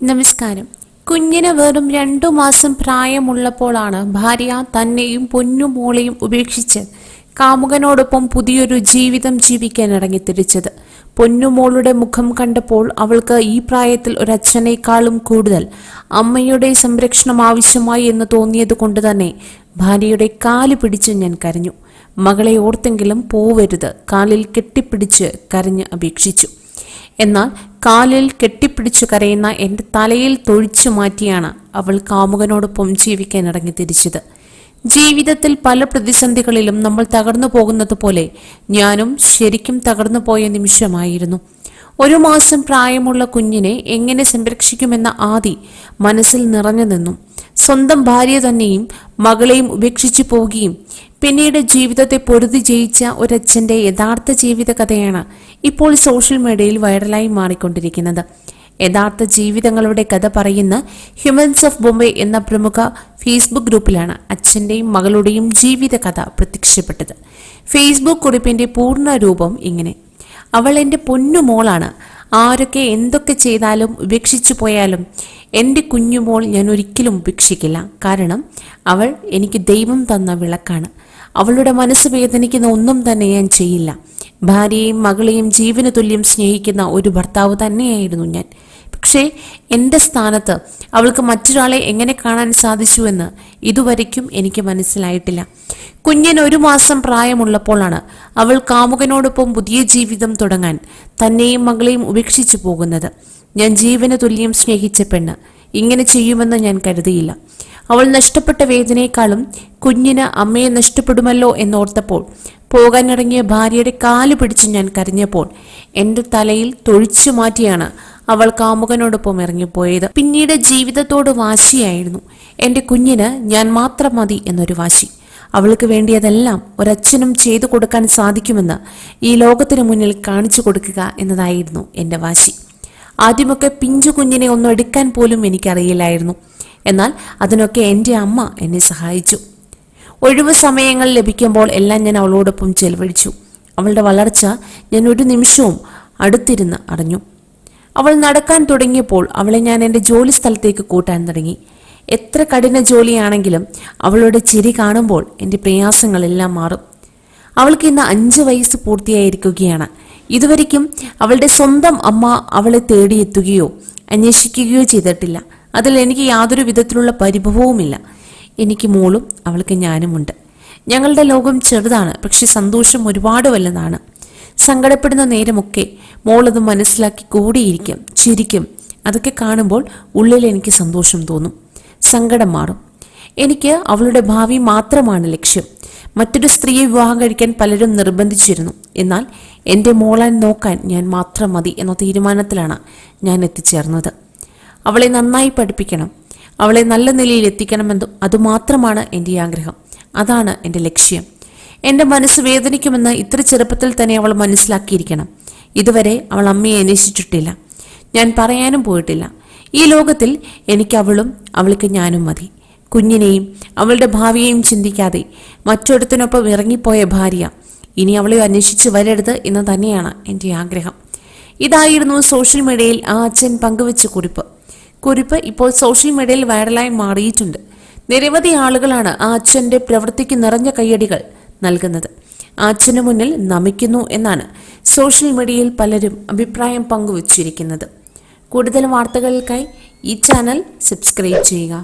നമസ്കാരം. കുഞ്ഞിന് വെറും 2 മാസം പ്രായമുള്ളപ്പോഴാണ് ഭാര്യ തന്നെയും പൊന്നുമോളെയും ഉപേക്ഷിച്ച് കാമുകനോടൊപ്പം പുതിയൊരു ജീവിതം ജീവിക്കാൻ ഇറങ്ങിത്തിരിച്ചത്. പൊന്നുമോളുടെ മുഖം കണ്ടപ്പോൾ അവൾക്ക് ഈ പ്രായത്തിൽ ഒരച്ഛനേക്കാളും കൂടുതൽ അമ്മയുടെ സംരക്ഷണം ആവശ്യമായി എന്ന് തോന്നിയത് കൊണ്ട് തന്നെ ഭാര്യയുടെ കാല് പിടിച്ച് ഞാൻ കരഞ്ഞു. മകളെ ഓർത്തെങ്കിലും പോവരുത്, കാലിൽ കെട്ടിപ്പിടിച്ച് കരഞ്ഞ് അപേക്ഷിച്ചു. എന്നാൽ കാലിൽ കെട്ടിപ്പിടിച്ചു കരയുന്ന എൻ്റെ തലയിൽ തൊഴിച്ചു മാറ്റിയാണ് അവൾ കാമുകനോടൊപ്പം ജീവിക്കാൻ ഇറങ്ങിത്തിരിച്ചത്. ജീവിതത്തിൽ പല പ്രതിസന്ധികളിലും നമ്മൾ തകർന്നു പോകുന്നത് പോലെ ഞാനും ശരിക്കും തകർന്നു പോയ നിമിഷമായിരുന്നു. 1 മാസം പ്രായമുള്ള കുഞ്ഞിനെ എങ്ങനെ സംരക്ഷിക്കുമെന്ന ആദി മനസ്സിൽ നിറഞ്ഞു നിന്നു. സ്വന്തം ഭാര്യ തന്നെയും മകളെയും ഉപേക്ഷിച്ചു പോവുകയും പിന്നീട് ജീവിതത്തെ പൊരുതി ജയിച്ച ഒരച്ഛൻ്റെ യഥാർത്ഥ ജീവിത കഥയാണ് ഇപ്പോൾ സോഷ്യൽ മീഡിയയിൽ വൈറലായി മാറിക്കൊണ്ടിരിക്കുന്നത്. യഥാർത്ഥ ജീവിതങ്ങളുടെ കഥ പറയുന്ന ഹ്യൂമൻസ് ഓഫ് ബോംബെ എന്ന പ്രമുഖ ഫേസ്ബുക്ക് ഗ്രൂപ്പിലാണ് അച്ഛൻ്റെയും മകളുടെയും ജീവിത കഥ പ്രത്യക്ഷപ്പെട്ടത്. ഫേസ്ബുക്ക് കുറിപ്പിൻ്റെ പൂർണ്ണ രൂപം ഇങ്ങനെ: അവൾ എൻ്റെ പൊന്നുമോളാണ്. ആരൊക്കെ എന്തൊക്കെ ചെയ്താലും ഉപേക്ഷിച്ചു പോയാലും എൻ്റെ കുഞ്ഞുമോൾ ഞാൻ ഒരിക്കലും ഉപേക്ഷിക്കില്ല. കാരണം അവൾ എനിക്ക് ദൈവം തന്ന വിളക്കാണ്. അവളുടെ മനസ്സ് വേദനിക്കുന്ന ഒന്നും തന്നെ ഞാൻ ചെയ്യില്ല. ഭാര്യയെയും മകളെയും ജീവന് തുല്യം സ്നേഹിക്കുന്ന ഒരു ഭർത്താവ് തന്നെയായിരുന്നു ഞാൻ. പക്ഷേ എൻ്റെ സ്ഥാനത്ത് അവൾക്ക് മറ്റൊരാളെ എങ്ങനെ കാണാൻ സാധിച്ചുവെന്ന് ഇതുവരെയ്ക്കും എനിക്ക് മനസ്സിലായിട്ടില്ല. കുഞ്ഞിന് 1 മാസം പ്രായമുള്ളപ്പോഴാണ് അവൾ കാമുകനോടൊപ്പം പുതിയ ജീവിതം തുടങ്ങാൻ തന്നെയും മകളെയും ഉപേക്ഷിച്ചു പോകുന്നത്. ഞാൻ ജീവന് തുല്യം സ്നേഹിച്ച പെണ്ണ് ഇങ്ങനെ ചെയ്യുമെന്ന് ഞാൻ കരുതിയില്ല. അവൾ നഷ്ടപ്പെട്ട വേദനയെക്കാളും കുഞ്ഞിന് അമ്മയെ നഷ്ടപ്പെടുമല്ലോ എന്നോർത്തപ്പോൾ പോകാനിറങ്ങിയ ഭാര്യയുടെ കാല് പിടിച്ച് ഞാൻ കരഞ്ഞപ്പോൾ എൻ്റെ തലയിൽ തൊഴിച്ചു മാറ്റിയാണ് അവൾ കാമുകനോടൊപ്പം ഇറങ്ങിപ്പോയത്. പിന്നീട് ജീവിതത്തോട് വാശിയായിരുന്നു. എൻ്റെ കുഞ്ഞിന് ഞാൻ മാത്രം മതി എന്നൊരു വാശി. അവൾക്ക് വേണ്ടിയതെല്ലാം ഒരച്ഛനും ചെയ്തു കൊടുക്കാൻ സാധിക്കുമെന്ന് ഈ ലോകത്തിന് മുന്നിൽ കാണിച്ചു കൊടുക്കുക എന്നതായിരുന്നു എൻ്റെ വാശി. ആദ്യമൊക്കെ പിഞ്ചു കുഞ്ഞിനെ ഒന്നും എടുക്കാൻ പോലും എനിക്കറിയില്ലായിരുന്നു. എന്നാൽ അതിനൊക്കെ എൻ്റെ അമ്മ എന്നെ സഹായിച്ചു. ഒഴിവ് സമയങ്ങൾ ലഭിക്കുമ്പോൾ എല്ലാം ഞാൻ അവളോടൊപ്പം ചെലവഴിച്ചു. അവളുടെ വളർച്ച ഞാൻ ഒരു നിമിഷവും അടുത്തിരുന്ന് അറിഞ്ഞു. അവൾ നടക്കാൻ തുടങ്ങിയപ്പോൾ അവളെ ഞാൻ എൻ്റെ ജോലി സ്ഥലത്തേക്ക് കൂട്ടാൻ തുടങ്ങി. എത്ര കഠിന ജോലിയാണെങ്കിലും അവളുടെ ചിരി കാണുമ്പോൾ എൻ്റെ പ്രയാസങ്ങളെല്ലാം മാറും. അവൾക്ക് ഇന്ന് 5 വയസ്സ് പൂർത്തിയായിരിക്കുകയാണ്. ഇതുവരെയ്ക്കും അവളുടെ സ്വന്തം അമ്മ അവളെ തേടിയെത്തുകയോ അന്വേഷിക്കുകയോ ചെയ്തിട്ടില്ല. അതിൽ എനിക്ക് യാതൊരു വിധത്തിലുള്ള പരിഭവവുമില്ല. എനിക്ക് മോളും അവൾക്ക് ഞാനുമുണ്ട്. ഞങ്ങളുടെ ലോകം ചെറുതാണ്, പക്ഷെ സന്തോഷം ഒരുപാട് വലുതാണ്. സങ്കടപ്പെടുന്ന നേരമൊക്കെ മോളത് മനസ്സിലാക്കി കൂടിയിരിക്കും, ചിരിക്കും. അതൊക്കെ കാണുമ്പോൾ ഉള്ളിൽ എനിക്ക് സന്തോഷം തോന്നും, സങ്കടം മാറും. എനിക്ക് അവളുടെ ഭാവി മാത്രമാണ് ലക്ഷ്യം. മറ്റൊരു സ്ത്രീയെ വിവാഹം കഴിക്കാൻ പലരും നിർബന്ധിച്ചിരുന്നു. എന്നാൽ എൻ്റെ മോളെ നോക്കാൻ ഞാൻ മാത്രം മതി എന്ന തീരുമാനത്തിലാണ് ഞാൻ എത്തിച്ചേർന്നത്. അവളെ നന്നായി പഠിപ്പിക്കണം, അവളെ നല്ല നിലയിൽ എത്തിക്കണമെന്ന് അതുമാത്രമാണ് എൻ്റെ ആഗ്രഹം. അതാണ് എൻ്റെ ലക്ഷ്യം. എൻ്റെ മനസ്സ് വേദനിക്കുമെന്ന് ഇത്ര ചെറുപ്പത്തിൽ തന്നെ അവൾ മനസ്സിലാക്കിയിരിക്കണം. ഇതുവരെ അവൾ അമ്മയെ അന്വേഷിച്ചിട്ടില്ല, ഞാൻ പറയാനും പോയിട്ടില്ല. ഈ ലോകത്തിൽ എനിക്ക് അവളും അവൾക്ക് ഞാനും മതി. കുഞ്ഞിനെയും അവളുടെ ഭാവിയെയും ചിന്തിക്കാതെ മറ്റൊരുത്തിനൊപ്പം ഇറങ്ങിപ്പോയ ഭാര്യ ഇനി അവളെ അന്വേഷിച്ച് വരരുത് എന്ന് തന്നെയാണ് എൻ്റെ ആഗ്രഹം. ഇതായിരുന്നു സോഷ്യൽ മീഡിയയിൽ ആ അച്ഛൻ പങ്കുവെച്ച കുറിപ്പ് ഇപ്പോൾ സോഷ്യൽ മീഡിയയിൽ വൈറലായി മാറിയിട്ടുണ്ട്. നിരവധി ആളുകളാണ് ആ അച്ഛൻ്റെ പ്രവൃത്തിക്ക് നിറഞ്ഞ കയ്യടികൾ നൽകുന്നത്. ആ അച്ഛന് മുന്നിൽ നമിക്കുന്നു എന്നാണ് സോഷ്യൽ മീഡിയയിൽ പലരും അഭിപ്രായം പങ്കുവച്ചിരിക്കുന്നത്. കൂടുതൽ വാർത്തകൾക്കായി ഈ ചാനൽ സബ്സ്ക്രൈബ് ചെയ്യുക.